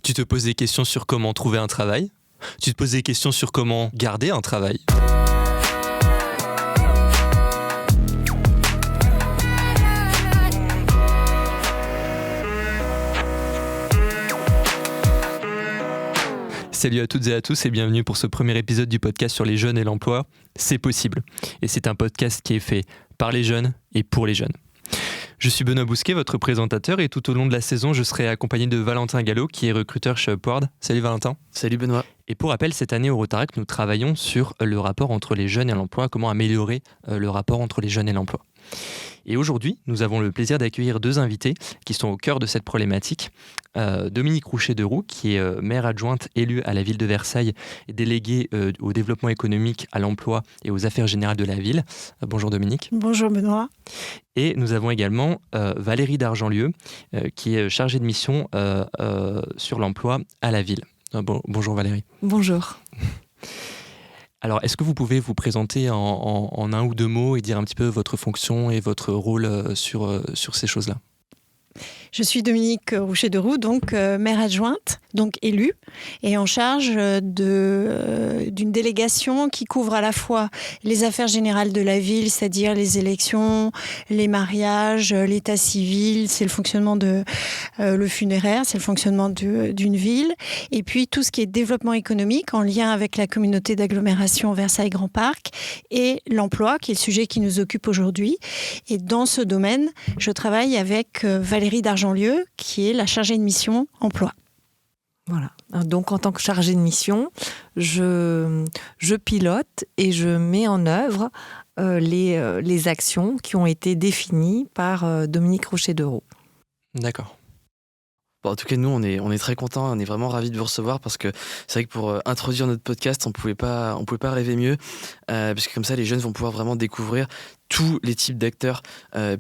Tu te poses des questions sur comment trouver un travail. Tu te poses des questions sur comment garder un travail. Salut à toutes et à tous et bienvenue pour ce premier épisode du podcast sur les jeunes et l'emploi. C'est possible. Et c'est un podcast qui est fait par les jeunes et pour les jeunes. Je suis Benoît Bousquet, votre présentateur, et tout au long de la saison, je serai accompagné de Valentin Gallo, qui est recruteur chez Upward. Salut Valentin. Salut Benoît. Et pour rappel, cette année au Rotaract, nous travaillons sur le rapport entre les jeunes et l'emploi, comment améliorer le rapport entre les jeunes et l'emploi. Et aujourd'hui, nous avons le plaisir d'accueillir deux invités qui sont au cœur de cette problématique. Dominique Rouchet-Deroux, qui est maire adjointe élue à la ville de Versailles et déléguée au développement économique, à l'emploi et aux affaires générales de la ville. Bonjour Dominique. Bonjour Benoît. Et nous avons également Valérie Dargenlieu, qui est chargée de mission sur l'emploi à la ville. Bonjour Valérie. Bonjour. Alors, est-ce que vous pouvez vous présenter en un ou deux mots et dire un petit peu votre fonction et votre rôle sur ces choses-là ? Je suis Dominique Rouchet-Deroux, donc maire adjointe, donc élue, et en charge d'une délégation qui couvre à la fois les affaires générales de la ville, c'est-à-dire les élections, les mariages, l'état civil, c'est le fonctionnement le funéraire, c'est le fonctionnement d'une ville, et puis tout ce qui est développement économique en lien avec la communauté d'agglomération Versailles Grand Parc et l'emploi, qui est le sujet qui nous occupe aujourd'hui. Et dans ce domaine, je travaille avec Valérie Dargenlieu, qui est la chargée de mission emploi. Voilà. Donc, en tant que chargée de mission, je pilote et je mets en œuvre les actions qui ont été définies par Dominique Rouchet-Deroux. D'accord. Bon, en tout cas, nous, on est très contents, on est vraiment ravis de vous recevoir parce que c'est vrai que pour introduire notre podcast, on pouvait pas rêver mieux, parce que comme ça, les jeunes vont pouvoir vraiment découvrir tous les types d'acteurs,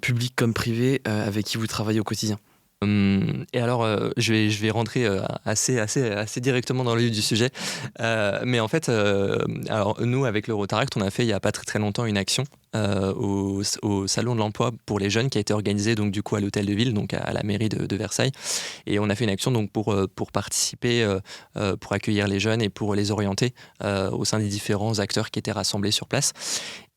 publics comme privés, avec qui vous travaillez au quotidien. Et alors, je vais rentrer assez directement dans le vif du sujet. Mais en fait, alors nous, avec le Rotaract, on a fait il n'y a pas très très longtemps une action au salon de l'emploi pour les jeunes qui a été organisée donc du coup à l'hôtel de ville, donc à la mairie de Versailles. Et on a fait une action donc pour participer, pour accueillir les jeunes et pour les orienter au sein des différents acteurs qui étaient rassemblés sur place.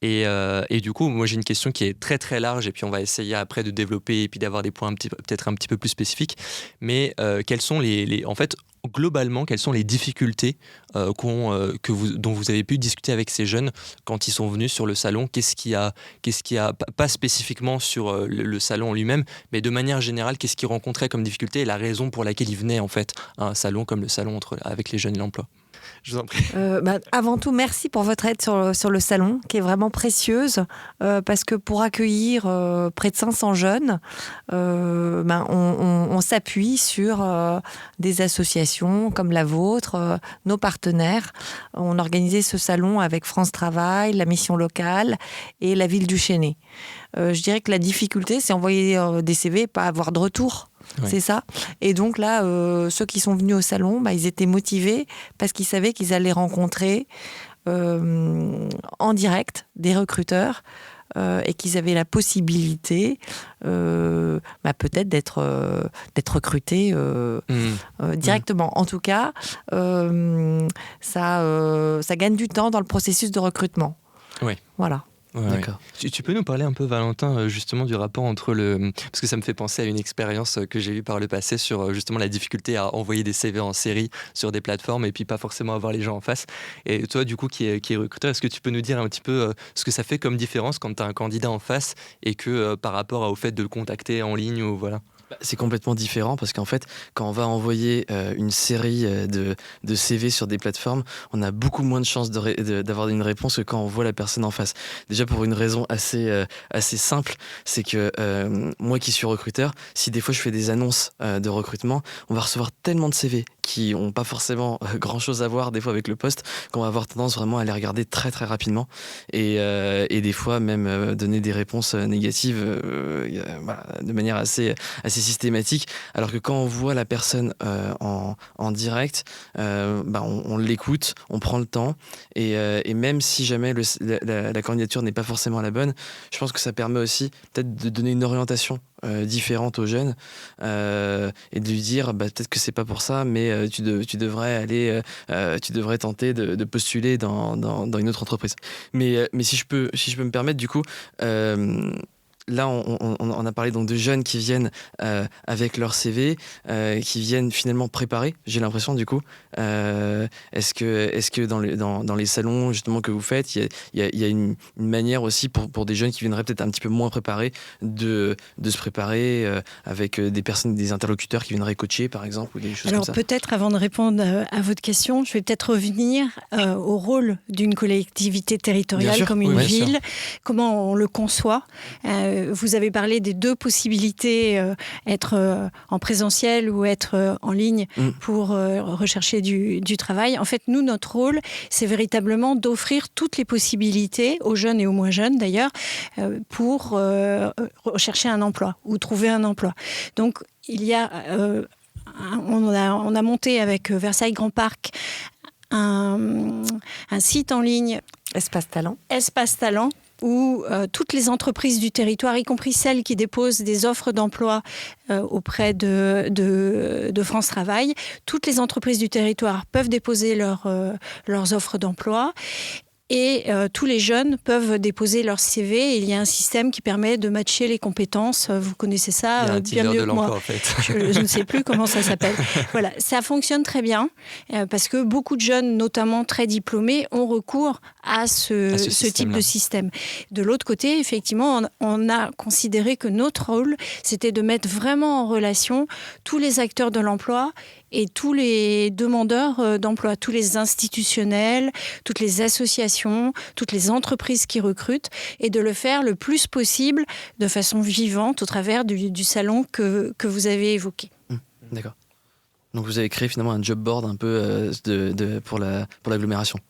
Et du coup, moi j'ai une question qui est très très large et puis on va essayer après de développer et puis d'avoir des points peut-être un petit peu plus spécifiques. Mais quelles sont en fait, globalement, quelles sont les difficultés dont vous avez pu discuter avec ces jeunes quand ils sont venus sur le salon ? Qu'est-ce qui a pas spécifiquement sur le salon lui-même, mais de manière générale, qu'est-ce qu'ils rencontraient comme difficulté et la raison pour laquelle ils venaient en fait à un salon comme le salon avec les jeunes et l'emploi ? Je vous en prie. Avant tout, merci pour votre aide sur le salon, qui est vraiment précieuse, parce que pour accueillir près de 500 jeunes, on s'appuie sur des associations comme la vôtre, nos partenaires. On organisait ce salon avec France Travail, la mission locale et la ville du Chesnay. Je dirais que la difficulté, c'est envoyer des CV et pas avoir de retour. Ouais. C'est ça. Et donc là, ceux qui sont venus au salon, ils étaient motivés parce qu'ils savaient qu'ils allaient rencontrer en direct des recruteurs et qu'ils avaient la possibilité peut-être d'être recrutés directement. En tout cas, ça gagne du temps dans le processus de recrutement. Oui. Voilà. Ouais, d'accord. Tu peux nous parler un peu, Valentin, justement du rapport entre parce que ça me fait penser à une expérience que j'ai eue par le passé sur justement la difficulté à envoyer des CV en série sur des plateformes et puis pas forcément avoir les gens en face. Et toi, du coup, qui est recruteur, est-ce que tu peux nous dire un petit peu ce que ça fait comme différence quand tu as un candidat en face et que par rapport au fait de le contacter en ligne ou voilà ? C'est complètement différent parce qu'en fait, quand on va envoyer une série de CV sur des plateformes, on a beaucoup moins de chances d'avoir une réponse que quand on voit la personne en face. Déjà pour une raison assez simple, c'est que moi qui suis recruteur, si des fois je fais des annonces de recrutement, on va recevoir tellement de CV qui n'ont pas forcément grand-chose à voir des fois avec le poste, qu'on va avoir tendance vraiment à les regarder très très rapidement et des fois même donner des réponses négatives de manière assez systématique, alors que quand on voit la personne en direct, on l'écoute, on prend le temps et même si jamais la candidature n'est pas forcément la bonne, je pense que ça permet aussi peut-être de donner une orientation différente aux jeunes et de lui dire peut-être que c'est pas pour ça, mais tu devrais aller, tu devrais tenter de postuler dans une autre entreprise. Mais si je peux me permettre, du coup, là, on a parlé donc de jeunes qui viennent avec leur CV, qui viennent finalement préparer, j'ai l'impression, du coup. Est-ce que dans les salons justement que vous faites, il y a une manière aussi pour des jeunes qui viendraient peut-être un petit peu moins préparés de se préparer avec des personnes, des interlocuteurs qui viendraient coacher, par exemple, ou des choses Alors comme ça? peut-être avant de répondre à votre question, je vais peut-être revenir au rôle d'une collectivité territoriale sûr, comme une oui, bien ville, comment on le conçoit. Vous avez parlé des deux possibilités, être en présentiel ou être en ligne pour rechercher du travail. En fait, nous, notre rôle, c'est véritablement d'offrir toutes les possibilités aux jeunes et aux moins jeunes d'ailleurs pour rechercher un emploi ou trouver un emploi. Donc, il y a... on a monté avec Versailles Grand Parc un site en ligne Espace Talent. Espace Talent, où toutes les entreprises du territoire, y compris celles qui déposent des offres d'emploi auprès de France Travail, toutes les entreprises du territoire peuvent déposer leurs offres d'emploi. Et tous les jeunes peuvent déposer leur CV. Et il y a un système qui permet de matcher les compétences. Vous connaissez ça Il y a un bien Tinder mieux de que moi. l'emploi, en fait. Je ne sais plus comment ça s'appelle. Voilà, ça fonctionne très bien parce que beaucoup de jeunes, notamment très diplômés, ont recours à ce type de système. De l'autre côté, effectivement, on a considéré que notre rôle, c'était de mettre vraiment en relation tous les acteurs de l'emploi et tous les demandeurs d'emploi, tous les institutionnels, toutes les associations, toutes les entreprises qui recrutent, et de le faire le plus possible de façon vivante au travers du salon que vous avez évoqué. D'accord. Donc vous avez créé finalement un job board un peu pour l'agglomération.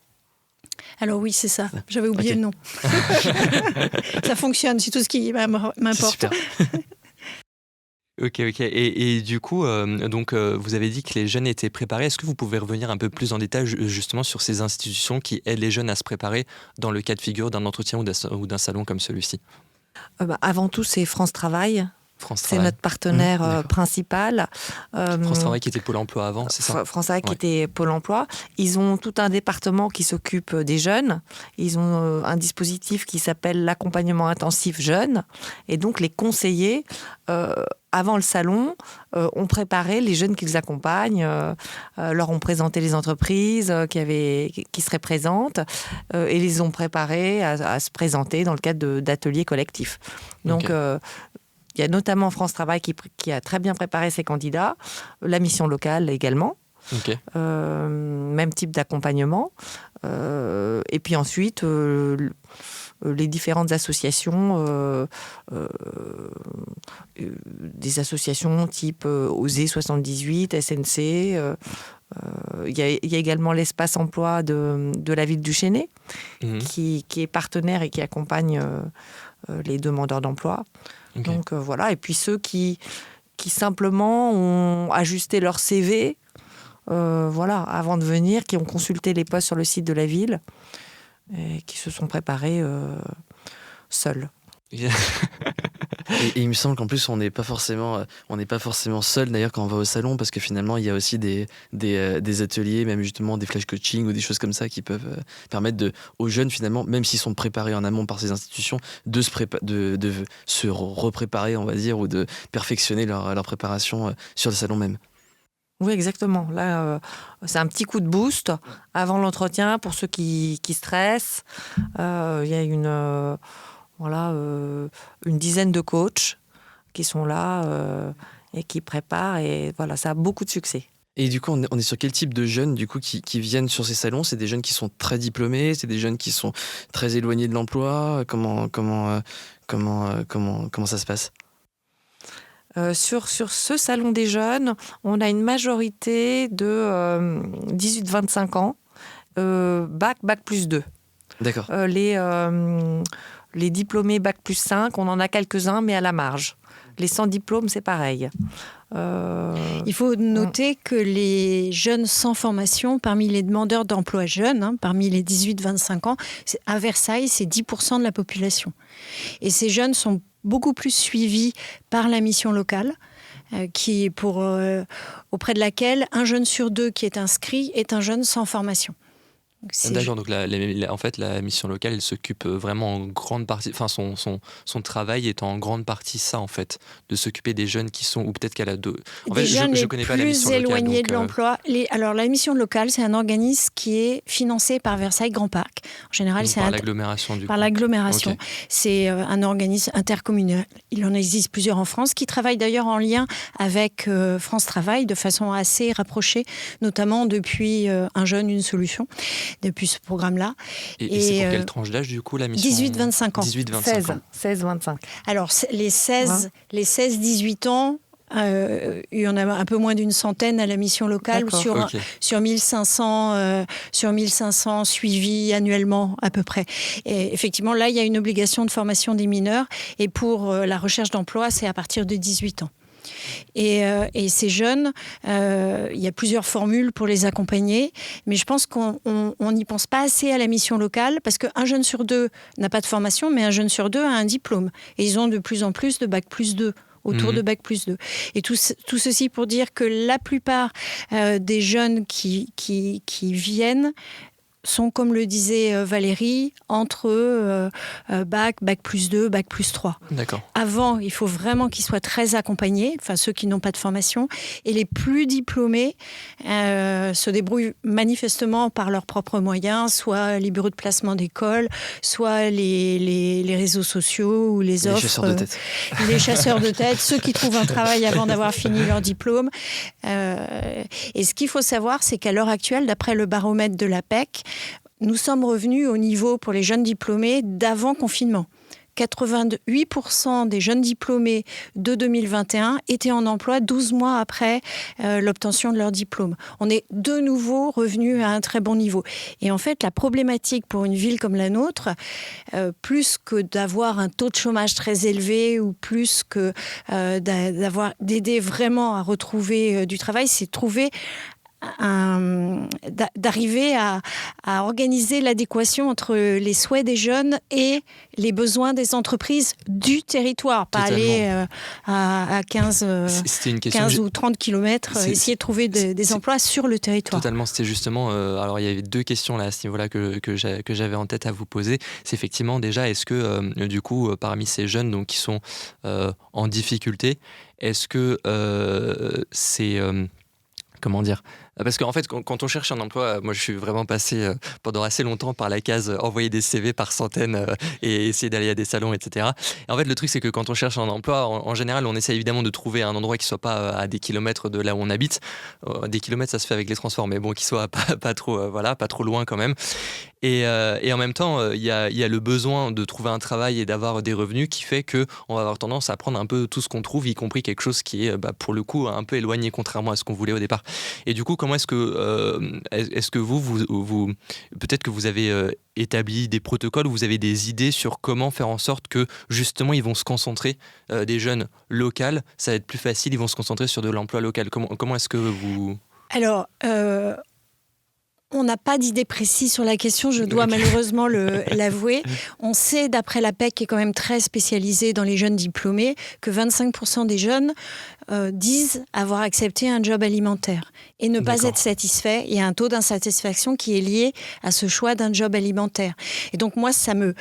Alors oui, c'est ça. J'avais oublié le nom. Ça fonctionne, c'est tout ce qui m'importe. C'est super. Ok. Et du coup, vous avez dit que les jeunes étaient préparés. Est-ce que vous pouvez revenir un peu plus en détail justement sur ces institutions qui aident les jeunes à se préparer dans le cas de figure d'un entretien ou d'un salon comme celui-ci? Avant tout, c'est France Travail. France C'est Travail. notre partenaire principal. France Travail qui était Pôle emploi avant, c'est ça? France Travail qui était Pôle emploi. Ils ont tout un département qui s'occupe des jeunes. Ils ont un dispositif qui s'appelle l'accompagnement intensif jeunes. Et donc, les conseillers, avant le salon, ont préparé les jeunes qu'ils accompagnent, leur ont présenté les entreprises qui seraient présentes et les ont préparés à se présenter dans le cadre d'ateliers collectifs. Donc, il y a notamment France Travail qui a très bien préparé ses candidats, la mission locale également, même type d'accompagnement. Et puis ensuite, les différentes associations, des associations type OSE 78, SNC. Il y a également l'espace emploi de la ville du Chesnay, qui est partenaire et qui accompagne les demandeurs d'emploi. Donc voilà, et puis ceux qui simplement ont ajusté leur CV avant de venir, qui ont consulté les postes sur le site de la ville et qui se sont préparés seuls. Et il me semble qu'en plus on n'est pas forcément seul d'ailleurs quand on va au salon, parce que finalement il y a aussi des ateliers, même justement des flash coaching ou des choses comme ça qui peuvent permettre aux jeunes finalement, même s'ils sont préparés en amont par ces institutions, de se repréparer, on va dire, ou de perfectionner leur préparation sur le salon même. Oui, exactement. Là, c'est un petit coup de boost avant l'entretien pour ceux qui stressent. Il y a une dizaine de coachs qui sont là et qui préparent, et voilà, ça a beaucoup de succès. Et du coup, on est sur quel type de jeunes du coup qui viennent sur ces salons? C'est des jeunes qui sont très diplômés, c'est des jeunes qui sont très éloignés de l'emploi. Comment ça se passe? Sur ce salon des jeunes, on a une majorité de 18-25 ans, bac plus 2. D'accord. Les diplômés bac plus 5, on en a quelques-uns, mais à la marge. Les sans diplôme, c'est pareil. Il faut noter que les jeunes sans formation, parmi les demandeurs d'emploi jeunes, parmi les 18-25 ans, à Versailles, c'est 10% de la population. Et ces jeunes sont beaucoup plus suivis par la mission locale. auprès de laquelle un jeune sur 2 qui est inscrit est un jeune sans formation. D'accord, donc en fait, la mission locale, elle s'occupe vraiment en grande partie, enfin son travail est en grande partie ça, en fait, de s'occuper des jeunes qui sont, ou peut-être qu'elle a deux. En Des fait, jeunes je connais pas la mission plus locale. éloignés Donc, de l'emploi. Alors, la mission locale, c'est un organisme qui est financé par Versailles Grand Parc. En général, c'est par l'agglomération, du par coup. l'agglomération. Ok. C'est un organisme intercommunal. Il en existe plusieurs en France, qui travaillent d'ailleurs en lien avec France Travail de façon assez rapprochée, notamment depuis Un jeune, une solution, depuis ce programme-là. Et c'est pour quelle tranche d'âge, du coup, la mission 18-25 ans. 18-25 ans. 16-25. Alors, les 16-18 ans, il y en a un peu moins d'une centaine à la mission locale, D'accord. sur 1500 suivis annuellement à peu près. Et effectivement, là, il y a une obligation de formation des mineurs. Et pour la recherche d'emploi, c'est à partir de 18 ans. Et ces jeunes, il y a plusieurs formules pour les accompagner, mais je pense qu'on n'y pense pas assez à la mission locale, parce qu'un jeune sur 2 n'a pas de formation, mais un jeune sur 2 a un diplôme. Et ils ont de plus en plus de Bac+2. Autour de Bac+2. Et tout ceci pour dire que la plupart des jeunes qui viennent sont, comme le disait Valérie, entre Bac+2, Bac+3. D'accord. Avant, il faut vraiment qu'ils soient très accompagnés, enfin ceux qui n'ont pas de formation, et les plus diplômés se débrouillent manifestement par leurs propres moyens, soit les bureaux de placement d'école, soit les réseaux sociaux ou les offres. Les chasseurs de tête. Les chasseurs de tête, ceux qui trouvent un travail avant d'avoir fini leur diplôme. Et ce qu'il faut savoir, c'est qu'à l'heure actuelle, d'après le baromètre de l'APEC, nous sommes revenus au niveau pour les jeunes diplômés d'avant confinement. 88% des jeunes diplômés de 2021 étaient en emploi 12 mois après l'obtention de leur diplôme. On est de nouveau revenu à un très bon niveau. Et en fait, la problématique pour une ville comme la nôtre, plus que d'avoir un taux de chômage très élevé ou plus que d'aider vraiment à retrouver du travail, c'est de trouver d'arriver à organiser l'adéquation entre les souhaits des jeunes et les besoins des entreprises du territoire, pas aller à 15 ou 30 kilomètres, essayer de trouver des emplois sur le territoire. Totalement, c'était justement... alors, il y avait 2 questions là, à ce niveau-là que j'avais en tête à vous poser. C'est effectivement déjà, est-ce que, du coup, parmi ces jeunes donc, qui sont en difficulté, est-ce que c'est... comment dire ? Parce qu'en fait, quand on cherche un emploi, moi je suis vraiment passé pendant assez longtemps par la case envoyer des CV par centaines et essayer d'aller à des salons, etc. Et en fait, le truc, c'est que quand on cherche un emploi, en général, on essaie évidemment de trouver un endroit qui soit pas à des kilomètres de là où on habite. Des kilomètres, ça se fait avec les transports, mais bon, qui soit pas trop, pas trop loin quand même. Et en même temps, il y a le besoin de trouver un travail et d'avoir des revenus qui fait qu'on va avoir tendance à prendre un peu tout ce qu'on trouve, y compris quelque chose qui est, pour le coup, un peu éloigné, contrairement à ce qu'on voulait au départ. Et du coup, comment est-ce que vous peut-être que vous avez établi des protocoles ou vous avez des idées sur comment faire en sorte que, justement, ils vont se concentrer, des jeunes locaux, ça va être plus facile, ils vont se concentrer sur de l'emploi local. Comment est-ce que vous... Alors... on n'a pas d'idée précise sur la question, je dois malheureusement l'avouer. On sait, d'après l'APEC, qui est quand même très spécialisée dans les jeunes diplômés, que 25% des jeunes disent avoir accepté un job alimentaire et ne pas être satisfaits. Il y a un taux d'insatisfaction qui est lié à ce choix d'un job alimentaire. Et donc moi, ça me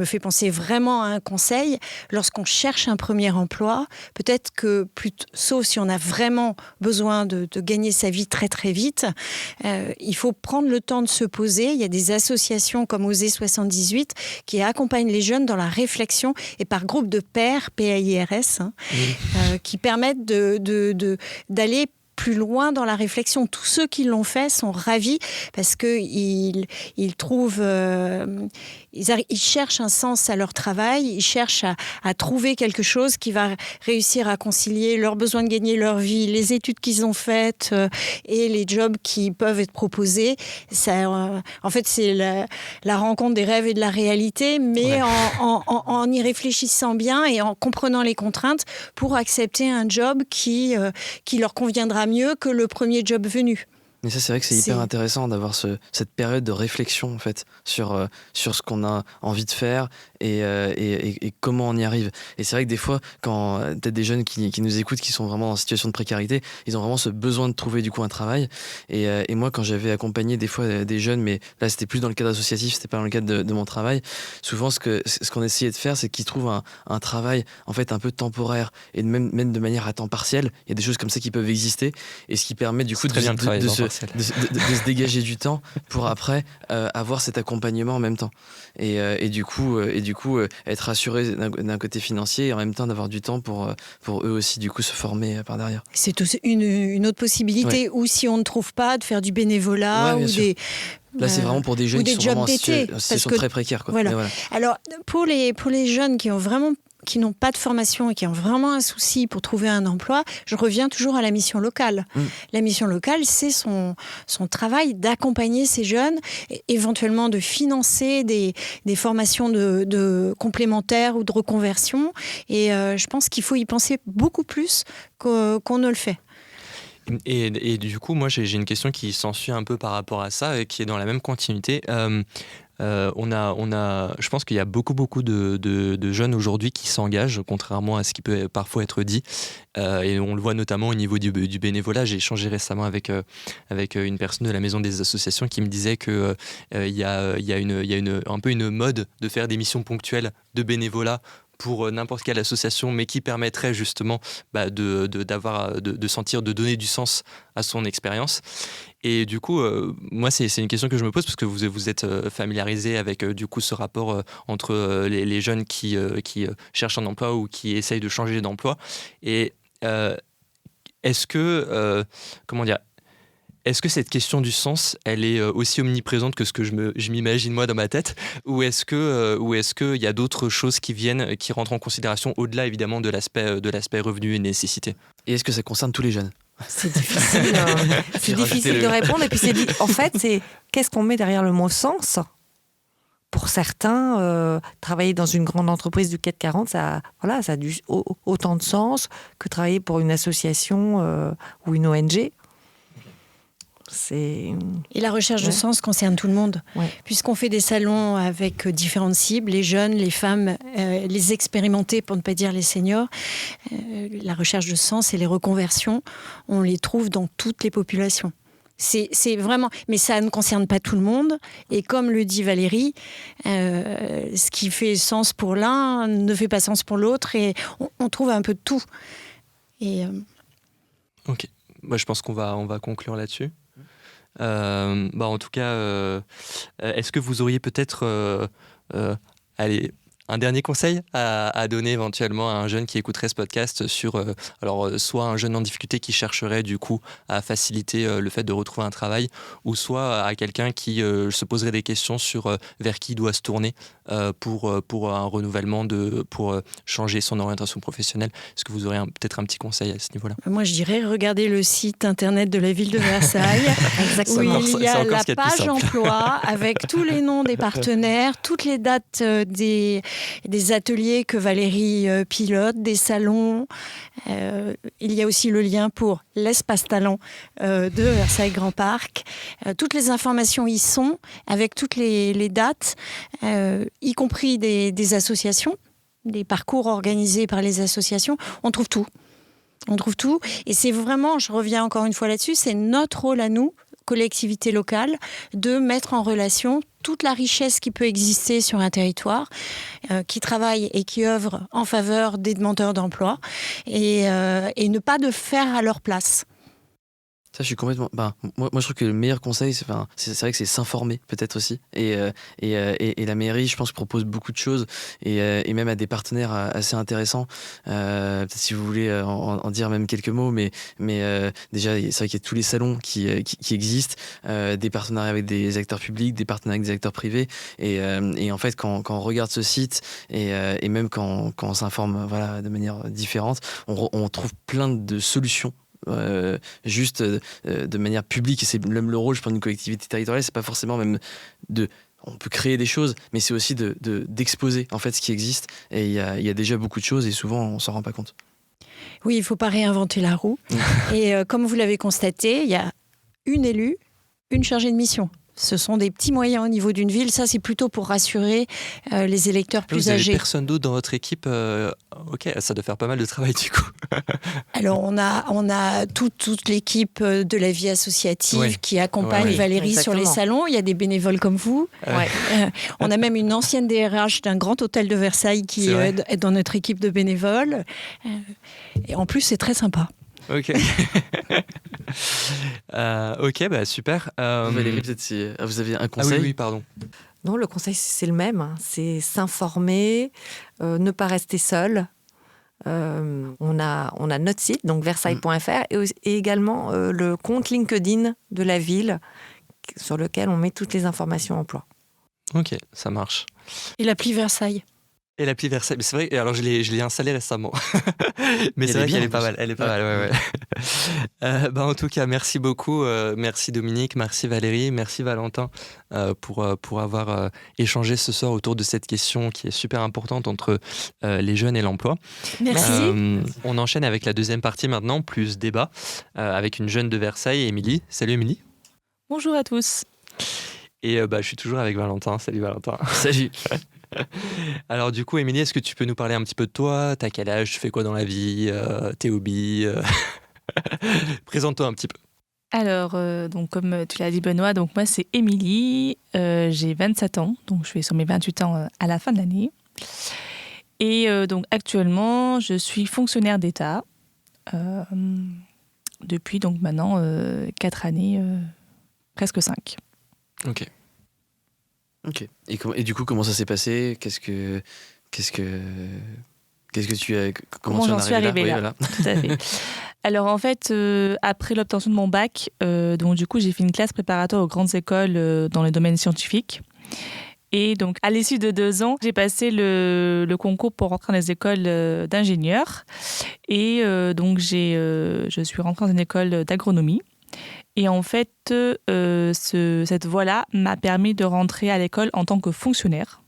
fait penser vraiment à un conseil. Lorsqu'on cherche un premier emploi, peut-être que, sauf si on a vraiment besoin de gagner sa vie très très vite, il faut prendre le temps de se poser. Il y a des associations comme Oser 78 qui accompagnent les jeunes dans la réflexion et par groupe de pairs, PAIRS, qui permettent d'aller plus loin dans la réflexion. Tous ceux qui l'ont fait sont ravis parce qu'ils trouvent... ils cherchent un sens à leur travail, ils cherchent à trouver quelque chose qui va réussir à concilier leurs besoins de gagner leur vie, les études qu'ils ont faites et les jobs qui peuvent être proposés. En fait, c'est la rencontre des rêves et de la réalité, mais en y réfléchissant bien et en comprenant les contraintes pour accepter un job qui leur conviendra mieux que le premier job venu. Mais ça, c'est vrai que c'est hyper intéressant d'avoir cette période de réflexion en fait sur ce qu'on a envie de faire et comment on y arrive. Et c'est vrai que des fois, quand peut-être des jeunes qui nous écoutent, qui sont vraiment en situation de précarité, ils ont vraiment ce besoin de trouver du coup un travail. Et moi, quand j'avais accompagné des fois des jeunes, mais là c'était plus dans le cadre associatif, c'était pas dans le cadre de mon travail, souvent ce qu'on essayait de faire, c'est qu'ils trouvent un travail en fait un peu temporaire et même de manière à temps partiel. Il y a des choses comme ça qui peuvent exister, et ce qui permet du coup de se dégager du temps pour après avoir cet accompagnement en même temps. Et du coup être assuré d'un côté financier et en même temps d'avoir du temps pour eux aussi du coup se former par derrière. C'est aussi une autre possibilité, ou si on ne trouve pas, de faire du bénévolat ou des... Là, c'est vraiment pour des jeunes qui sont vraiment en situation très précaire, quoi. Voilà. Alors, pour les jeunes qui n'ont pas de formation et qui ont vraiment un souci pour trouver un emploi, je reviens toujours à la mission locale. La mission locale, c'est son travail d'accompagner ces jeunes, éventuellement de financer des formations de complémentaires ou de reconversion. Et je pense qu'il faut y penser beaucoup plus qu'on ne le fait. Et du coup, moi, j'ai une question qui s'ensuit un peu par rapport à ça et qui est dans la même continuité. Je pense qu'il y a beaucoup de jeunes aujourd'hui qui s'engagent, contrairement à ce qui peut parfois être dit. Et on le voit notamment au niveau du bénévolat. J'ai échangé récemment avec une personne de la Maison des associations qui me disait qu'il y a un peu une mode de faire des missions ponctuelles de bénévolat pour n'importe quelle association, mais qui permettrait justement de sentir, de donner du sens à son expérience. Et du coup, moi, c'est une question que je me pose parce que vous êtes familiarisé avec du coup ce rapport entre les jeunes qui cherchent un emploi ou qui essayent de changer d'emploi. Et est-ce que est-ce que cette question du sens, elle est aussi omniprésente que ce que je m'imagine moi dans ma tête, ou est-ce qu'il y a d'autres choses qui rentrent en considération au-delà évidemment de l'aspect revenu et nécessité? Et est-ce que ça concerne tous les jeunes? C'est difficile, de répondre. Et puis en fait, c'est qu'est-ce qu'on met derrière le mot sens? Pour certains, travailler dans une grande entreprise du CAC 40, ça a autant de sens que travailler pour une association ou une ONG. Et la recherche de sens concerne tout le monde, puisqu'on fait des salons avec différentes cibles, les jeunes, les femmes, les expérimentés, pour ne pas dire les seniors. La recherche de sens et les reconversions, on les trouve dans toutes les populations. C'est vraiment, mais ça ne concerne pas tout le monde. Et comme le dit Valérie, ce qui fait sens pour l'un ne fait pas sens pour l'autre, et on trouve un peu de tout. Ok, je pense qu'on va conclure là-dessus. En tout cas, est-ce que vous auriez peut-être un dernier conseil à donner éventuellement à un jeune qui écouterait ce podcast sur soit un jeune en difficulté qui chercherait du coup à faciliter le fait de retrouver un travail, ou soit à quelqu'un qui se poserait des questions sur vers qui il doit se tourner pour un renouvellement, pour changer son orientation professionnelle? Est-ce que vous aurez peut-être un petit conseil à ce niveau-là? Moi, je dirais regarder le site internet de la ville de Versailles, où il y a la page emploi avec tous les noms des partenaires, toutes les dates des ateliers que Valérie pilote, des salons. Il y a aussi le lien pour l'espace talent de Versailles Grand Parc. Toutes les informations y sont, avec toutes les dates, y compris des associations, des parcours organisés par les associations. On trouve tout. Et c'est vraiment, je reviens encore une fois là-dessus, c'est notre rôle à nous, collectivité locale, de mettre en relation toute la richesse qui peut exister sur un territoire, qui travaille et qui œuvre en faveur des demandeurs d'emploi, et ne pas de faire à leur place. Ça, je suis complètement. Moi, je trouve que le meilleur conseil, c'est vrai que c'est s'informer, peut-être aussi. Et la mairie, je pense, propose beaucoup de choses, et même à des partenaires assez intéressants. Peut-être si vous voulez en dire même quelques mots, mais déjà, c'est vrai qu'il y a tous les salons qui existent, des partenariats avec des acteurs publics, des partenariats avec des acteurs privés. Et en fait, quand on regarde ce site, et même quand on s'informe de manière différente, on trouve plein de solutions. Juste de manière publique, et c'est même le rôle, je pense, d'une collectivité territoriale. C'est pas forcément même on peut créer des choses, mais c'est aussi d'exposer en fait ce qui existe, et il y a déjà beaucoup de choses, et souvent on s'en rend pas compte. Oui, il faut pas réinventer la roue. Et comme vous l'avez constaté, il y a une élue, une chargée de mission. Ce sont des petits moyens au niveau d'une ville. Ça, c'est plutôt pour rassurer les électeurs plus Vous avez âgés. personne d'autre dans votre équipe Ok, ça doit faire pas mal de travail du coup. Alors, on a toute l'équipe de la vie associative qui accompagne Valérie sur les salons. Il y a des bénévoles comme vous. On a même une ancienne DRH d'un grand hôtel de Versailles qui est dans notre équipe de bénévoles. Et en plus, c'est très sympa. Ok. Ok, bah super. Valérie, peut-être si vous avez un conseil. Oui, pardon. Non, le conseil, c'est le même. C'est s'informer, ne pas rester seul. On a notre site, donc versailles.fr, et également le compte LinkedIn de la ville, sur lequel on met toutes les informations emploi. Ok, ça marche. Et l'appli Versailles. Et l'appli Versailles, c'est vrai, alors je l'ai installée récemment. Mais c'est vrai qu'elle est pas mal. Elle est pas mal, ouais. En tout cas, merci beaucoup. Merci Dominique, merci Valérie, merci Valentin pour avoir échangé ce soir autour de cette question qui est super importante entre les jeunes et l'emploi. Merci. On enchaîne avec la deuxième partie maintenant, plus débat, avec une jeune de Versailles, Émilie. Salut Émilie. Bonjour à tous. Et je suis toujours avec Valentin. Salut Valentin. Salut. Alors du coup, Émilie, est-ce que tu peux nous parler un petit peu de toi? T'as quel âge? Tu fais quoi dans la vie? Tes hobbies? Présente-toi un petit peu. Alors, donc comme tu l'as dit Benoît, donc moi c'est Émilie, j'ai 27 ans, donc je vais sur mes 28 ans à la fin de l'année. Et donc actuellement, je suis fonctionnaire d'État depuis donc maintenant 4 années, presque 5. Ok. Et du coup, comment ça s'est passé? Comment j'en suis arrivée là, voilà. Tout à fait. Alors en fait, après l'obtention de mon bac, donc du coup j'ai fait une classe préparatoire aux grandes écoles dans les domaines scientifiques. Et donc à l'issue de 2 ans, j'ai passé le concours pour rentrer dans les écoles d'ingénieurs. Et donc je suis rentrée dans une école d'agronomie. Et en fait, cette voie-là m'a permis de rentrer à l'école en tant que fonctionnaire.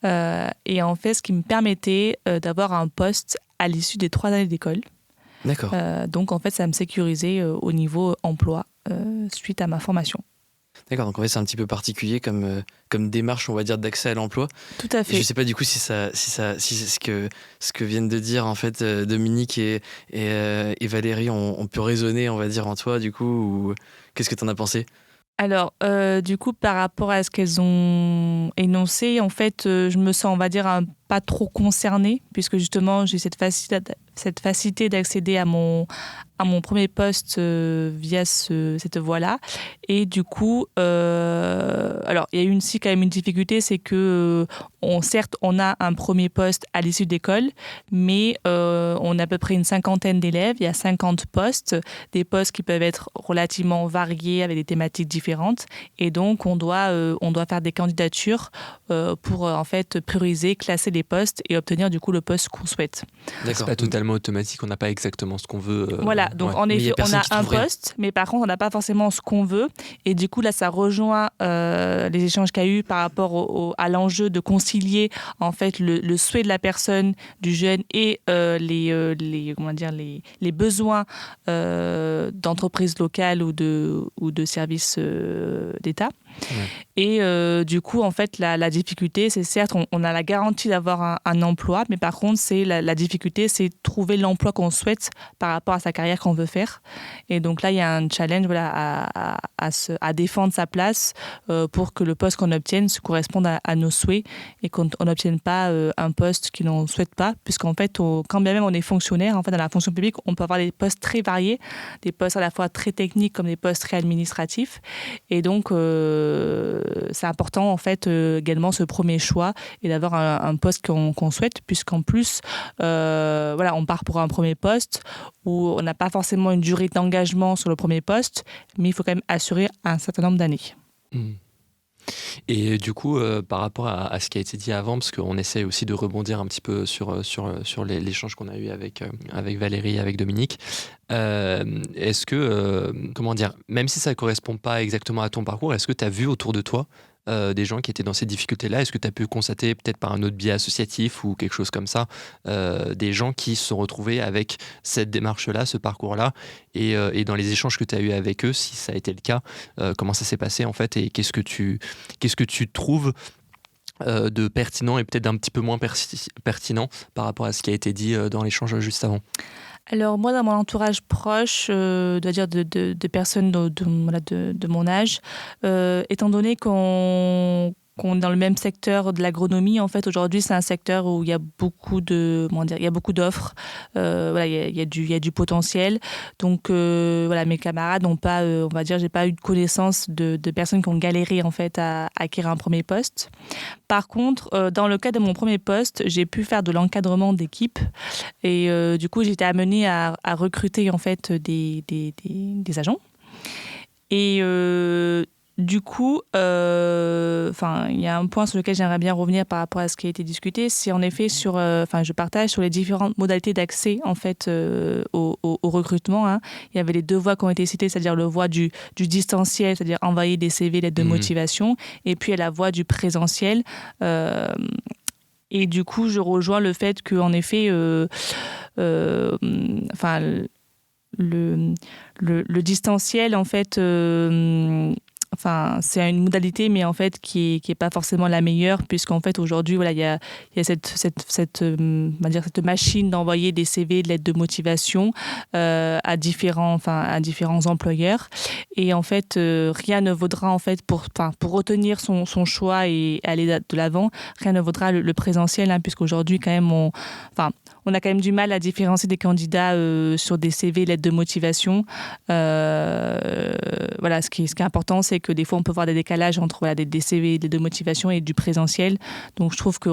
Et en fait, ce qui me permettait d'avoir un poste à l'issue des 3 années d'école. D'accord. Donc en fait, ça me sécurisait au niveau emploi suite à ma formation. D'accord, donc en fait c'est un petit peu particulier comme démarche, on va dire, d'accès à l'emploi. Tout à fait. Et je sais pas du coup si ce que viennent de dire en fait Dominique et Valérie ont pu résonner, on va dire, en toi du coup, ou qu'est-ce que t'en as pensé? Alors, du coup, par rapport à ce qu'elles ont énoncé, en fait, je me sens, on va dire, pas trop concernée, puisque justement, j'ai cette facilité d'accéder à mon premier poste via cette voie-là. Et du coup, alors, il y a quand même une difficulté, c'est que, certes, on a un premier poste à l'issue d'école, mais on a à peu près une 50aine d'élèves, il y a 50 postes, des postes qui peuvent être relativement variés avec des thématiques différentes. Et donc, on doit faire des candidatures pour, en fait, prioriser, classer les postes et obtenir, du coup, le poste qu'on souhaite. D'accord. C'est pas totalement automatique, on n'a pas exactement ce qu'on veut. Voilà, donc en effet, on a un poste, mais par contre, on n'a pas forcément ce qu'on veut. Et du coup, là, ça rejoint les échanges qu'il y a eu par rapport à l'enjeu de concilier, en fait, le souhait de la personne, du jeune, et les besoins d'entreprises locales ou de services d'État. Ouais. Et du coup, en fait, la difficulté, c'est certes, on a la garantie d'avoir un emploi, mais par contre, la difficulté, c'est trouver l'emploi qu'on souhaite par rapport à sa carrière qu'on veut faire. Et donc là, il y a un challenge à défendre sa place pour que le poste qu'on obtienne se corresponde à nos souhaits et qu'on n'obtienne pas un poste que l'on ne souhaite pas, puisqu'en fait, quand bien même on est fonctionnaire, en fait, dans la fonction publique, on peut avoir des postes très variés, des postes à la fois très techniques comme des postes très administratifs. Et donc, c'est important en fait également ce premier choix et d'avoir un poste qu'on souhaite, puisqu'en plus on part pour un premier poste où on n'a pas forcément une durée d'engagement sur le premier poste, mais il faut quand même assurer un certain nombre d'années. Et du coup, par rapport à ce qui a été dit avant, parce qu'on essaie aussi de rebondir un petit peu sur l'échange qu'on a eu avec Valérie et avec Dominique, est-ce que, même si ça ne correspond pas exactement à ton parcours, est-ce que tu as vu autour de toi des gens qui étaient dans ces difficultés-là? Est-ce que tu as pu constater, peut-être par un autre biais associatif ou quelque chose comme ça, des gens qui se sont retrouvés avec cette démarche-là, ce parcours-là, et dans les échanges que tu as eus avec eux, si ça a été le cas, comment ça s'est passé en fait, et qu'est-ce que tu trouves de pertinent et peut-être d'un petit peu moins pertinent par rapport à ce qui a été dit dans l'échange juste avant? Alors moi, dans mon entourage proche, dois dire de personnes de mon âge, étant donné qu'on est dans le même secteur de l'agronomie, en fait, aujourd'hui, c'est un secteur où il y a beaucoup d'offres. Il y a du potentiel. Donc, mes camarades n'ont pas, j'ai pas eu de connaissance de personnes qui ont galéré, en fait, à acquérir un premier poste. Par contre, dans le cas de mon premier poste, j'ai pu faire de l'encadrement d'équipe. Et du coup, j'étais amenée à recruter, en fait, des agents. Et du coup, il y a un point sur lequel j'aimerais bien revenir par rapport à ce qui a été discuté, c'est en effet je partage sur les différentes modalités d'accès en fait au recrutement. Hein. Il y avait les 2 voies qui ont été citées, c'est-à-dire la voie du distanciel, c'est-à-dire envoyer des CV, lettres de motivation, et puis la voie du présentiel. Et du coup, je rejoins le fait qu'en effet, le distanciel, en fait, c'est une modalité, mais en fait qui est pas forcément la meilleure, puisqu'en fait aujourd'hui, il y a cette machine d'envoyer des CV, de lettres de motivation à différents employeurs, et en fait rien ne vaudra en fait pour retenir son choix et aller de l'avant, rien ne vaudra le présentiel, hein, puisqu'aujourd'hui quand même on a quand même du mal à différencier des candidats sur des CV, lettres de motivation. Ce qui est important, c'est que des fois, on peut voir des décalages entre des CV, des lettres de motivation et du présentiel. Donc, je trouve que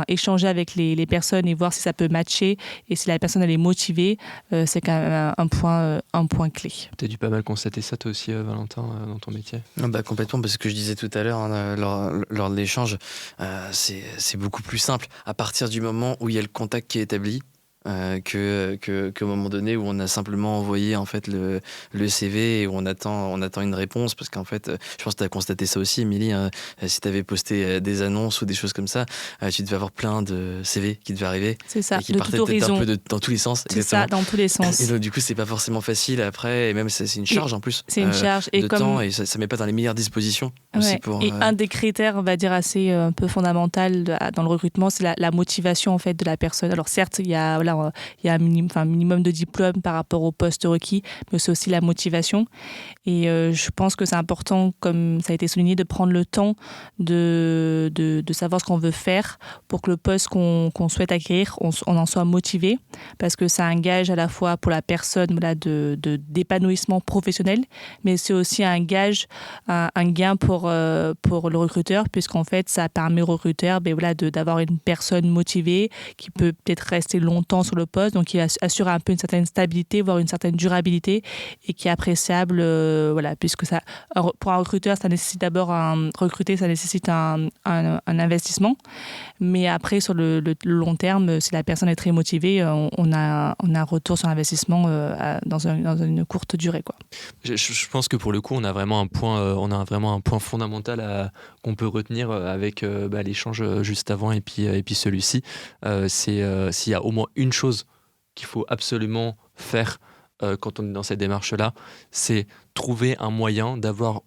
échanger avec les personnes et voir si ça peut matcher et si la personne elle est motivée, c'est quand même un point clé. Tu as dû pas mal constater ça toi aussi, Valentin, dans ton métier? Complètement, parce que ce que je disais tout à l'heure, hein, lors de l'échange, c'est beaucoup plus simple. À partir du moment où il y a le contact qui est établi, qu'au moment donné où on a simplement envoyé en fait le CV et où on attend une réponse, parce qu'en fait je pense que tu as constaté ça aussi, Émilie, hein, si tu avais posté des annonces ou des choses comme ça, tu devais avoir plein de CV qui devaient arriver, c'est ça, qui de partaient tout peut-être horizon. un peu dans tous les sens. C'est ça, dans tous les sens. Et donc du coup c'est pas forcément facile après, et même c'est une charge en plus, c'est une charge de temps, et ça met pas dans les meilleures dispositions aussi pour, et un des critères, on va dire, assez un peu fondamental dans le recrutement, c'est la motivation en fait de la personne. Alors certes, il y a un minimum de diplôme par rapport au poste requis, mais c'est aussi la motivation. Et je pense que c'est important, comme ça a été souligné, de prendre le temps de savoir ce qu'on veut faire pour que le poste qu'on souhaite acquérir, on en soit motivé, parce que c'est un gage à la fois pour la personne d'épanouissement professionnel, mais c'est aussi un gage, un gain pour le recruteur, puisqu'en fait ça permet au recruteur d'avoir une personne motivée qui peut peut-être rester longtemps sur le poste, donc qui assure un peu une certaine stabilité, voire une certaine durabilité, et qui est appréciable, puisque ça, pour un recruteur, ça nécessite d'abord ça nécessite un investissement, mais après sur le long terme, si la personne est très motivée, on a un retour sur l'investissement dans une courte durée, quoi. Je pense que pour le coup, on a vraiment un point fondamental qu'on peut retenir avec l'échange juste avant et puis celui-ci. C'est s'il y a au moins une chose qu'il faut absolument faire quand on est dans cette démarche-là, c'est trouver un moyen d'avoir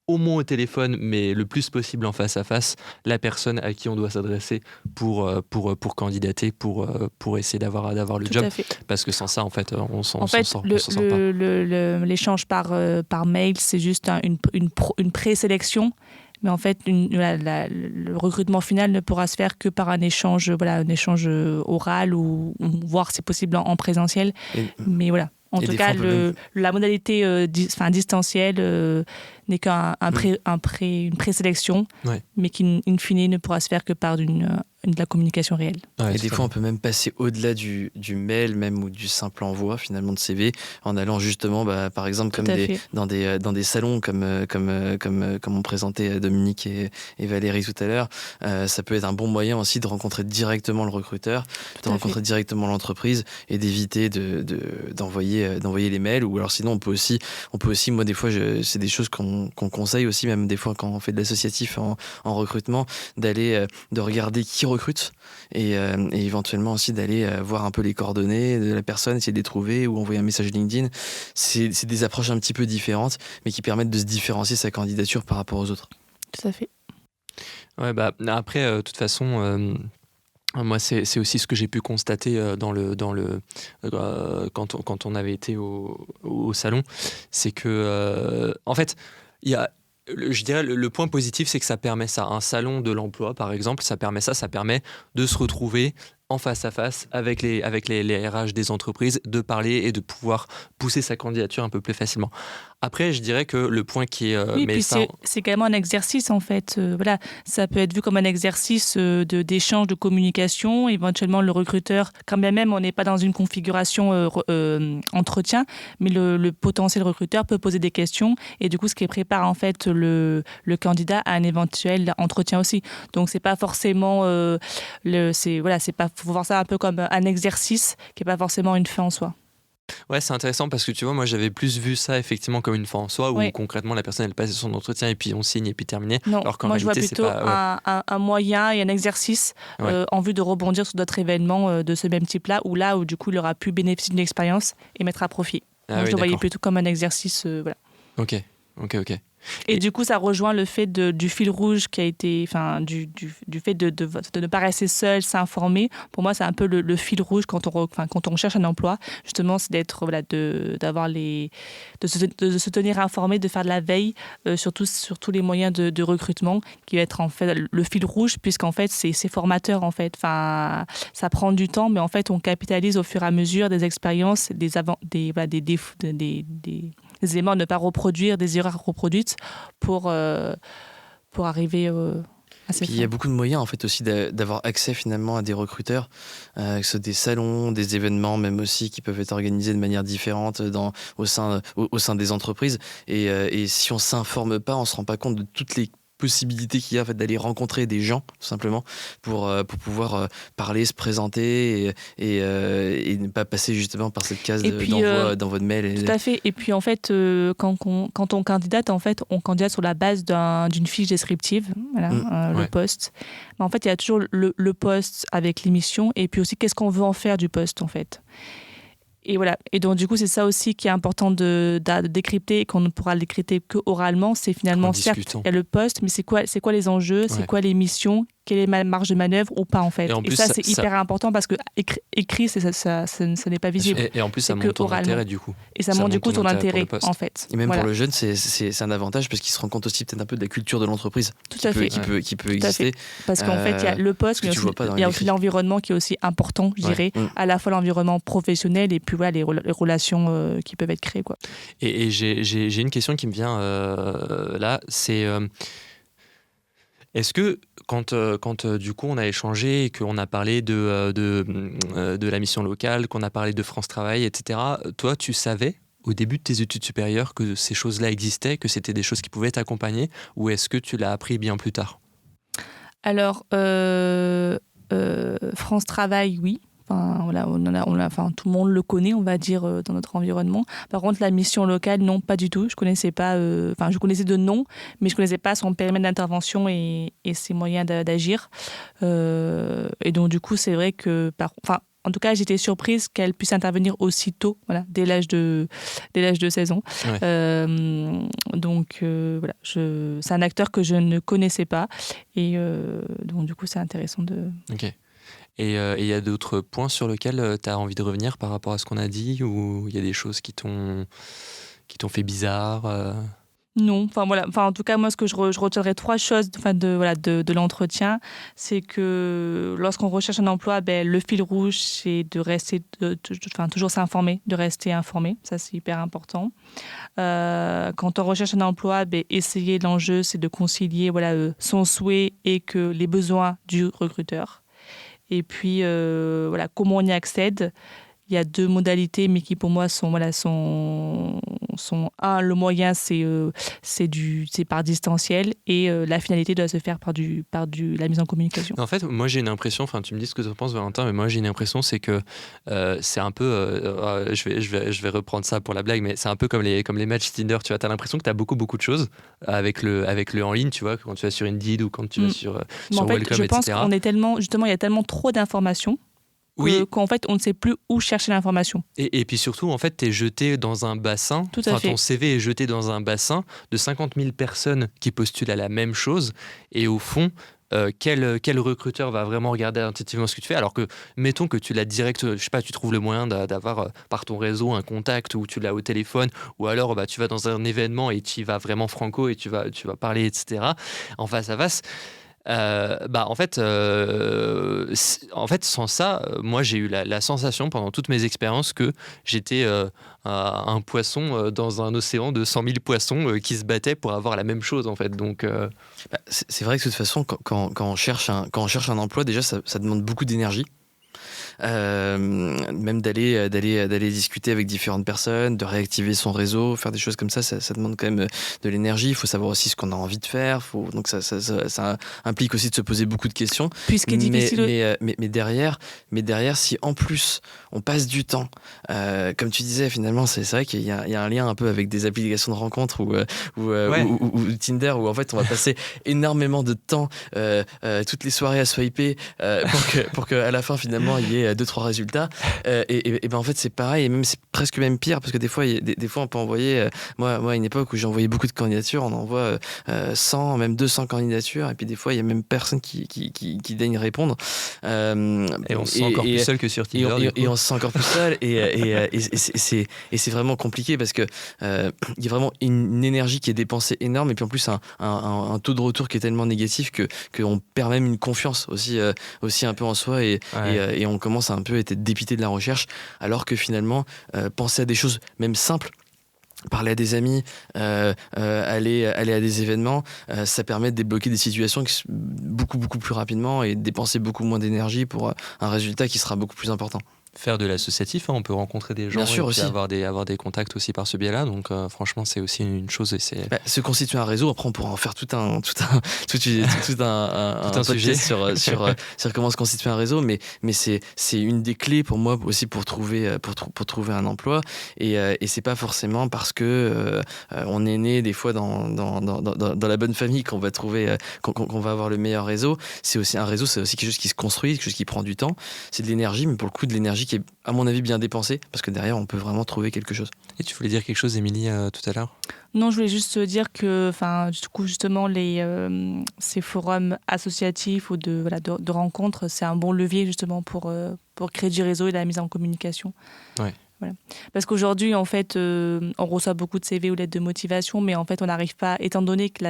au moins au téléphone, mais le plus possible en face à face, la personne à qui on doit s'adresser pour candidater, pour essayer d'avoir le Tout job. à fait. Parce que sans ça, en fait, on s'en sort pas. L'échange par mail, c'est juste une présélection. Mais en fait, le recrutement final ne pourra se faire que par un échange oral ou voir si possible en présentiel. Mais voilà. En tout cas, la modalité distancielle n'est qu'une présélection, mais qui, in fine, ne pourra se faire que par une de la communication réelle. Ouais, et des fois, on peut même passer au-delà du mail même ou du simple envoi finalement de CV en allant justement, par exemple, comme dans des salons comme on présentait Dominique et Valérie tout à l'heure. Ça peut être un bon moyen aussi de rencontrer directement le recruteur, de rencontrer directement l'entreprise et d'éviter d'envoyer les mails. Ou alors sinon, on peut aussi, moi des fois, c'est des choses qu'on conseille aussi, même des fois quand on fait de l'associatif en recrutement, de regarder qui recrute et éventuellement aussi d'aller voir un peu les coordonnées de la personne, essayer de les trouver ou envoyer un message LinkedIn. C'est des approches un petit peu différentes, mais qui permettent de se différencier sa candidature par rapport aux autres. Tout à fait. Ouais, après, de toute façon, moi, c'est aussi ce que j'ai pu constater quand on avait été au salon, c'est que, en fait, il y a. Je dirais le point positif, c'est que ça permet ça. Un salon de l'emploi, par exemple, ça permet de se retrouver en face à face avec les RH des entreprises, de parler et de pouvoir pousser sa candidature un peu plus facilement. Après, je dirais que le point qui est... Oui, puis c'est également un exercice, en fait. Voilà, ça peut être vu comme un exercice d'échange, de communication. Éventuellement, le recruteur, quand bien même on n'est pas dans une configuration entretien, mais le potentiel recruteur peut poser des questions et du coup, ce qui prépare en fait le candidat à un éventuel entretien aussi. Donc, c'est pas forcément... faut voir ça un peu comme un exercice qui n'est pas forcément une fin en soi. Ouais, c'est intéressant parce que tu vois, moi j'avais plus vu ça effectivement comme une fin en soi où concrètement la personne elle passe son entretien et puis on signe et puis terminé. Non, alors qu'en moi réalité, je vois plutôt un moyen et un exercice en vue de rebondir sur d'autres événements de ce même type-là où du coup il aura pu bénéficier d'une expérience et mettre à profit. Moi je le voyais plutôt comme un exercice. Voilà. Ok. Et du coup, ça rejoint le fait du fil rouge qui a été, enfin, du fait de ne pas rester seul, s'informer. Pour moi, c'est un peu le fil rouge quand on cherche un emploi. Justement, c'est d'être, de se tenir informé, de faire de la veille sur tous les moyens de recrutement, qui va être en fait le fil rouge, puisqu'en fait, c'est formateur en fait. Enfin, ça prend du temps, mais en fait, on capitalise au fur et à mesure des expériences, des défauts, des éléments à ne pas reproduire, des erreurs reproduites pour arriver à cette fin. Il y a beaucoup de moyens en fait aussi d'avoir accès finalement à des recruteurs, que ce soit des salons, des événements même aussi qui peuvent être organisés de manière différente au sein des entreprises. Et si on s'informe pas, on se rend pas compte de toutes les possibilité qu'il y a en fait, d'aller rencontrer des gens tout simplement pour pouvoir parler, se présenter et ne pas passer justement par cette case d'envoi de mail. Tout à fait. Et puis en fait, quand on candidate, en fait, on candidate sur la base d'une fiche descriptive, le poste. Mais en fait, il y a toujours le poste avec l'émission et puis aussi qu'est-ce qu'on veut en faire du poste en fait. Et voilà. Et donc, du coup, c'est ça aussi qui est important de décrypter et qu'on ne pourra le décrypter qu'oralement. C'est finalement, certes, il y a le poste, mais c'est quoi les enjeux, c'est quoi les missions, quelle est ma marge de manœuvre ou pas, en fait. Et ça, c'est hyper important parce que écrit, ça n'est pas visible. Et en plus, ça montre ton intérêt, du coup. Et ça montre, du coup, ton intérêt, en fait. Et même pour le jeune, c'est un avantage parce qu'il se rend compte aussi peut-être un peu de la culture de l'entreprise qui peut exister. Parce qu'en fait, il y a le poste, mais il y a aussi l'environnement qui est aussi important, je dirais, à la fois l'environnement professionnel et puis les relations qui peuvent être créées, quoi. Et j'ai une question qui me vient là, c'est est-ce que quand du coup on a échangé et qu'on a parlé de la mission locale, qu'on a parlé de France Travail, etc., toi tu savais au début de tes études supérieures que ces choses-là existaient, que c'était des choses qui pouvaient t'accompagner, ou est-ce que tu l'as appris bien plus tard ? Alors, France Travail, oui. Enfin, voilà, tout le monde le connaît, on va dire, dans notre environnement. Par contre, la mission locale, non, pas du tout. Je connaissais pas. Je connaissais de nom, mais je connaissais pas son périmètre d'intervention et ses moyens d'agir. Et donc, du coup, c'est vrai que, en tout cas, j'étais surprise qu'elle puisse intervenir aussitôt, dès l'âge de 16 ans. Ouais. Donc, c'est un acteur que je ne connaissais pas. Et donc, du coup, c'est intéressant de... Ok. Et il y a d'autres points sur lesquels tu as envie de revenir par rapport à ce qu'on a dit, ou il y a des choses qui t'ont fait bizarre Non, en tout cas, moi, ce que je retiendrai 3 choses de l'entretien, c'est que lorsqu'on recherche un emploi, le fil rouge, c'est de rester, toujours s'informer, de rester informé. Ça, c'est hyper important. Quand on recherche un emploi, l'enjeu, c'est de concilier son souhait et les besoins du recruteur. Et puis, comment on y accède. Il y a 2 modalités, mais qui pour moi sont le moyen, c'est par distanciel, et la finalité doit se faire par la mise en communication. En fait, moi j'ai une impression, tu me dis ce que tu en penses, Valentin, mais moi j'ai une impression, c'est que c'est un peu, je vais reprendre ça pour la blague, mais c'est un peu comme les matchs Tinder, tu vois, t'as l'impression que t'as beaucoup de choses avec le en ligne, tu vois, quand tu vas sur Indeed ou quand tu vas sur Welcome, etc. Je pense qu'on est justement, il y a tellement trop d'informations. Qu'en fait, on ne sait plus où chercher l'information. Et puis surtout, en fait, tu es jeté dans un bassin, ton CV est jeté dans un bassin de 50 000 personnes qui postulent à la même chose, et au fond, quel recruteur va vraiment regarder intuitivement ce que tu fais, alors que, mettons que tu l'as direct, je sais pas, tu trouves le moyen d'avoir par ton réseau un contact, ou tu l'as au téléphone, ou alors tu vas dans un événement et tu y vas vraiment franco et tu vas parler, etc., en face à face. En fait, sans ça, moi j'ai eu la sensation pendant toutes mes expériences que j'étais un poisson dans un océan de 100 000 poissons qui se battaient pour avoir la même chose, en fait. Donc, c'est vrai que de toute façon, quand on cherche un emploi, déjà ça demande beaucoup d'énergie. Même d'aller discuter avec différentes personnes, de réactiver son réseau, faire des choses comme ça demande quand même de l'énergie. Il faut savoir aussi ce qu'on a envie de faire. Donc ça implique aussi de se poser beaucoup de questions. Puis ce qui est difficile. Mais derrière, si en plus on passe du temps, comme tu disais, finalement, c'est vrai qu'il y a un lien un peu avec des applications de rencontres ou Tinder, où en fait on va passer énormément de temps toutes les soirées à swiper pour que à la fin finalement il y ait 2-3 résultats, et ben en fait c'est pareil, et même c'est presque même pire, parce que des fois on peut envoyer, moi à une époque où j'ai envoyé beaucoup de candidatures, on envoie 100, même 200 candidatures, et puis des fois il y a même personne qui daigne répondre, et on se sent encore plus seul que sur Tinder, et on se sent encore plus seul, et c'est vraiment compliqué, parce que il y a vraiment une énergie qui est dépensée énorme, et puis en plus un taux de retour qui est tellement négatif qu'on perd même une confiance aussi un peu en soi, et on commence à un peu être dépité de la recherche, alors que finalement penser à des choses même simples, parler à des amis, aller à des événements, ça permet de débloquer des situations beaucoup plus rapidement, et de dépenser beaucoup moins d'énergie pour un résultat qui sera beaucoup plus important. Faire de l'associatif, on peut rencontrer des gens, bien sûr, et avoir des contacts aussi par ce biais-là, donc franchement c'est aussi une chose, et c'est se constituer un réseau. Après on pourra en faire tout un sujet sur comment se constituer un réseau, mais c'est une des clés pour moi aussi pour trouver un emploi, et c'est pas forcément parce que on est né des fois dans la bonne famille qu'on va trouver qu'on va avoir le meilleur réseau. C'est aussi un réseau, c'est aussi quelque chose qui se construit, quelque chose qui prend du temps, c'est de l'énergie, mais pour le coup de l'énergie qui est à mon avis bien dépensée, parce que derrière on peut vraiment trouver quelque chose. Et tu voulais dire quelque chose, Émilie, tout à l'heure ? Non, je voulais juste dire que, du coup, justement, ces forums associatifs ou de rencontres, c'est un bon levier justement pour créer du réseau et de la mise en communication. Ouais. Voilà. Parce qu'aujourd'hui, en fait, on reçoit beaucoup de CV ou lettres de motivation, mais en fait, on n'arrive pas, étant donné que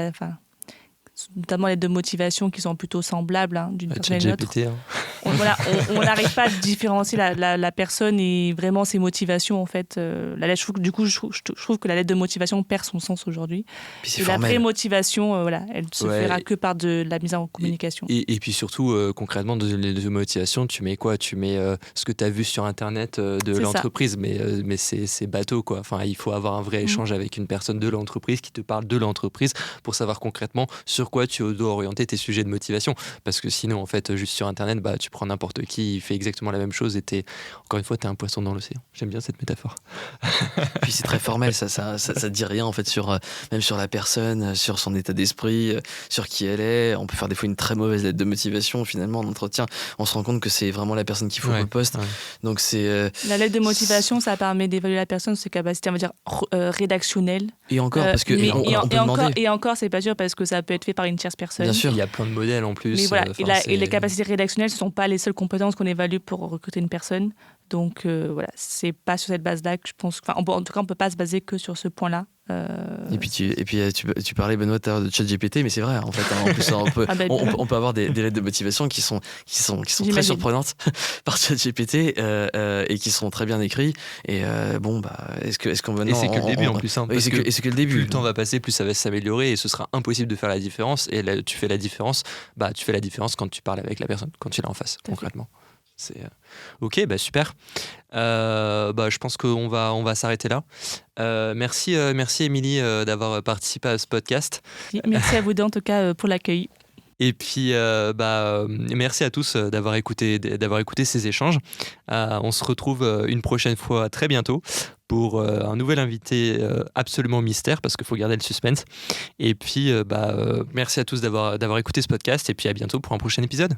notamment les lettres de motivation qui sont plutôt semblables d'une personne à une autre. On n'arrive pas à différencier la personne et vraiment ses motivations, en fait. Je trouve que la lettre de motivation perd son sens aujourd'hui. Et la vraie motivation, elle ne se fera que par de la mise en communication. Et puis surtout, concrètement, dans une lettre de motivation, tu mets quoi ? Tu mets ce que tu as vu sur Internet de l'entreprise, mais c'est bateau, quoi. Enfin, il faut avoir un vrai échange avec une personne de l'entreprise qui te parle de l'entreprise pour savoir concrètement sur quoi tu dois orienter tes sujets de motivation, parce que sinon en fait juste sur Internet tu prends n'importe qui, il fait exactement la même chose, et encore une fois t'es un poisson dans l'océan. J'aime bien cette métaphore. Puis c'est très formel, ça dit rien en fait même sur la personne, sur son état d'esprit, sur qui elle est. On peut faire des fois une très mauvaise lettre de motivation, finalement en entretien on se rend compte que c'est vraiment la personne qu'il faut au poste. Donc c'est la lettre de motivation, ça permet d'évaluer la personne, ses capacités, on va dire rédactionnelles, et encore parce que et encore c'est pas sûr, parce que ça peut être fait par une tierce personne. Bien sûr. Il y a plein de modèles en plus. Mais voilà, et les capacités rédactionnelles, ce ne sont pas les seules compétences qu'on évalue pour recruter une personne. Donc voilà, c'est pas sur cette base-là que je pense. En tout cas, on ne peut pas se baser que sur ce point-là Et puis tu parlais, Benoît, tout à l'heure de ChatGPT, mais c'est vrai, en fait, en plus, on peut avoir des lettres de motivation qui sont très surprenantes par ChatGPT et qui sont très bien écrites. Et est-ce qu'on et c'est que le début en plus, hein, et c'est que le début. Plus le temps va passer, plus ça va s'améliorer, et ce sera impossible de faire la différence. Et là, tu fais la différence quand tu parles avec la personne, quand tu l'as en face, concrètement. C'est ok, super. Je pense qu'on va s'arrêter là. Merci Émilie d'avoir participé à ce podcast. Merci à vous deux en tout cas pour l'accueil. Et puis merci à tous d'avoir écouté ces échanges. On se retrouve une prochaine fois très bientôt pour un nouvel invité absolument mystère, parce qu'il faut garder le suspense. Et puis merci à tous d'avoir écouté ce podcast, et puis à bientôt pour un prochain épisode.